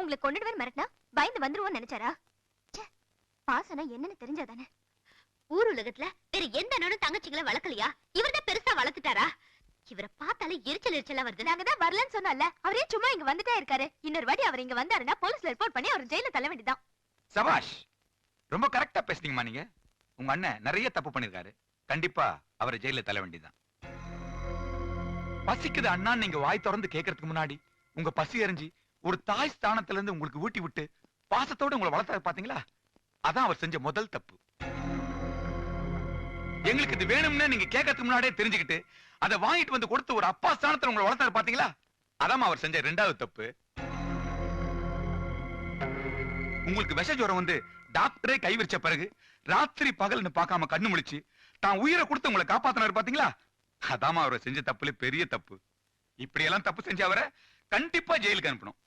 உங்களை கொண்டுடுவேன் மிரட்டினா பயந்து வந்துருவோம்னு நினைச்சாரா? பாசனா என்னன்னு தெரிஞ்சாதானே. ஊர் உலகத்துல வேற எந்த அண்ணனும் தங்கச்சிகளை வளர்க்கலையா? இவர்தான் பெருசா வளர்த்துட்டாரா? இவரை பார்த்தாலே எரிச்சலா வருது. நாங்க தான் வரலன்னு சொன்னல, அவரே சும்மா இங்க வந்துட்டே இருக்காரு. இன்னொரு வாட்டி அவர் இங்க வந்தாருன்னா போலீஸ்ல ரிப்போர்ட் பண்ணி அவர் ஜெயில தள்ள வேண்டியதான். சபாஷ், ரொம்ப கரெக்டா பேசுனீங்கம்மா. நீங்க உங்க அண்ணன் நிறைய தப்பு பண்ணிருக்காரு. கண்டிப்பா அவரை ஜெயில தள்ள வேண்டியதான். பசிக்குது அண்ணா நீங்க வாய் திறந்து கேட்கறதுக்கு முன்னாடி உங்க பசி எரிஞ்சு ஒரு தாய் ஸ்தானத்துல இருந்து உங்களுக்கு ஊட்டி விட்டு பாசத்தோட உங்களை வளர்த்த பாத்தீங்களா? அதான் அவர் செஞ்ச முதல் தப்பு. எங்களுக்கு இது வேணும்னு நீங்க கேட்கறதுக்கு முன்னாடியே தெரிஞ்சுக்கிட்டு அதை வாங்கிட்டு வந்து கொடுத்து ஒரு அப்பா ஸ்தானத்துல உங்களை வளர்த்தாரு பாத்தீங்களா? அதான் அவர் செஞ்ச இரண்டாவது தப்பு. உங்களுக்கு விஷ ஜுரம் வந்து டாக்டரே கை விரிச்ச பிறகு ராத்திரி பகல்னு பார்க்காம கண்ணு முழிச்சு தான் உயிரை கொடுத்து உங்களை காப்பாத்தினாரு பாத்தீங்களா? அதாமா அவரை செஞ்ச தப்புல பெரிய தப்பு. இப்படி எல்லாம் தப்பு செஞ்ச அவரை கண்டிப்பா ஜெயிலுக்கு அனுப்பணும்.